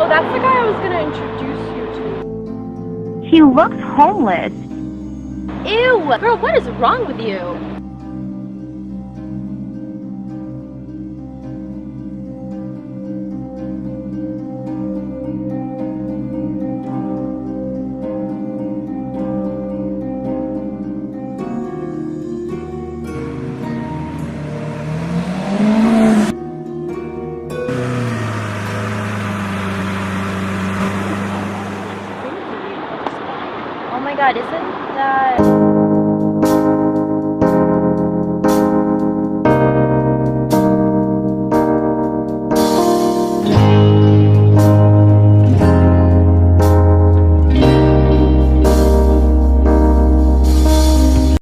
Oh, that's the guy I was gonna introduce you to. He looks homeless. Ew! Girl, what is wrong with you? Oh my god, isn't that...